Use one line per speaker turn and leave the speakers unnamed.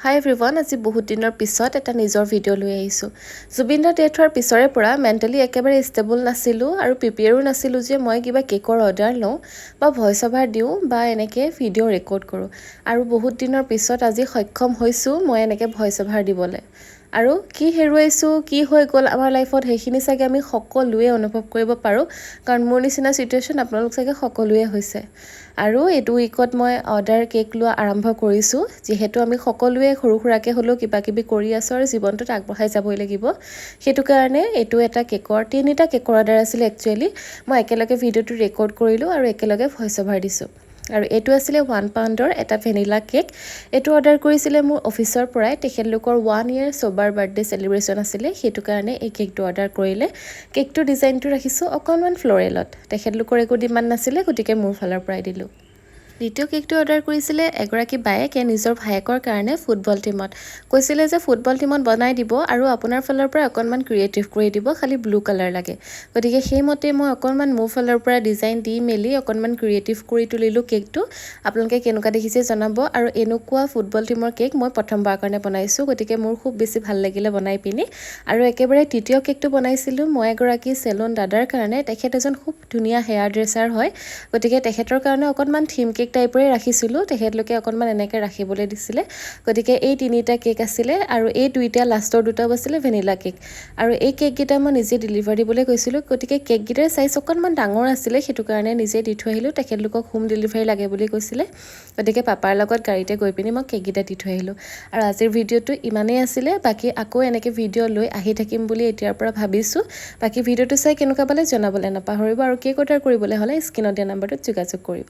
Hi everyone, আজি বহুত দিনৰ পিছত এটা নিজৰ ভিডিও লৈ আহিছো। জুবিনৰ ডেথ হোৱাৰ পিছৰে পৰা মেন্টালি একেবাৰে ষ্টেবল নাছিলো আৰু প্ৰিপেয়াৰো নাছিলো যে মই কিবা কেকৰ অৰ্ডাৰ লওঁ বা ভয়েস ওভাৰ দিওঁ বা এনেকে ভিডিও ৰেকৰ্ড কৰোঁ। আৰু বহুত দিনৰ পিছত আজি সক্ষম হৈছো মই এনেকে ভয়েস ওভাৰ দিবলৈ। আৰু কি হেৰুৱাইছো কি হৈ গ'ল আমাৰ লাইফত সেইখিনি চাগে আমি সকলোৱে অনুভৱ কৰিব পাৰো কাৰণ মোৰ নিচিনা সিচুৱেচন আপোনালোক চাগে সকলোৱে হৈছে। আৰু এইটো উইকত মই অৰ্ডাৰ কেক লোৱা আৰম্ভ কৰিছো যেহেতু আমি সকলোৱে সৰু সুৰাকে হলো কিবা কিবি কৰি আছো আৰু জীৱনটোত আগবঢ়াই যাবই লাগিব। সেইটো কাৰণে এইটো এটা কেকৰ তিনিটা কেকৰ অৰ্ডাৰ আছিল একচুয়ালি মই একেলগে ভিডিওটো ৰেকৰ্ড কৰিলো আৰু একেলগে ভয়েস ওভাৰ দিছো। আৰু এইটো আছিল 1 পাউণ্ডৰ এটা ভেনিলা কেক। এইটো অৰ্ডাৰ কৰিছিলে মোৰ অফিচৰ পৰাই তেখেতলোকৰ 1 ইয়াৰ সোবাৰ বাৰ্থডে সেলিব্ৰেশন আছিল সেইটো কাৰণে এই কেকটো অৰ্ডাৰ কৰিলে। কেকটো ডিজাইনটো ৰাখিছো অকনমান ফ্লোৰেলত তেখেতলোকৰ একো ডিমান্ড নাছিলে গতিকে মোৰ ফালৰ পৰাই দিলো। দ্বিতীয় কেকটো অৰ্ডাৰ কৰিছিলে এগৰাকী বায়েকে নিজৰ ভায়েকৰ কাৰণে ফুটবল টিমত কৈছিলে যে ফুটবল টিমত বনাই দিব আৰু আপোনাৰ ফালৰ পৰা অকনমান ক্ৰিয়েটিভ কৰি দিব খালি ব্লু কালাৰ লাগে। গতিকে সেইমতে মই অকনমান মোৰ ফালৰ পৰা ডিজাইন দি মেলি অকনমান ক্ৰিয়েটিভ কৰি তুলিলো কেকটো। আপোনালোকে কেনেকুৱা দেখিছে জনাব আৰু এনেকুৱা ফুটবল টিমৰ কেক মই প্ৰথমবাৰ কাৰণে বনাইছো গতিকে মোৰ খুব বেছি ভাল লাগিলে বনাই পিনি। আৰু একেবাৰে তৃতীয় কেকটো বনাইছিলো মই এগৰাকী সেলুন দাদাৰ কাৰণে তেখেত এজন খুব ধুনীয়া হেয়াৰ ড্ৰেছাৰ হয় গতিকে তেখেতৰ কাৰণে অকনমান থিম কেক টাইপৰে ৰাখিছিলো তেখেতলোকে অকনমান এনেকৈ ৰাখিবলৈ দিছিলে। গতিকে এই তিনিটা কেক আছিলে আৰু এই দুইটা লাষ্টৰ দুটাও আছিলে ভেনিলা কেক। আৰু এই কেক গিটা মই নিজে ডেলিভাৰ দিবলৈ কৈছিলো গতিকে কেক গিটাৰ সাইজ অকনমান ডাঙৰ আছিলে সেইটো কাৰণে নিজে দি থৈ আহিলো তেখেতলোকক হোম ডেলিভাৰী লাগে বুলি কৈছিলে। গতিকে পাপাৰ লগত গাড়ীতে গৈ পিনি মই কেক গিটা দি থৈ আহিলো। আৰু আজিৰ ভিডিওটো ইমানেই আছিলে বাকি আকৌ এনেকৈ ভিডিও লৈ আহি থাকিম বুলি এতিয়াৰ পৰা ভাবিছো। বাকি ভিডিওটো চাই কেনেকুৱা পালে জনাবলৈ নাপাহৰিব আৰু কেক অৰ্ডাৰ কৰিবলৈ হলে স্ক্ৰিনত দিয়া নম্বৰটোত যোগাযোগ কৰিব।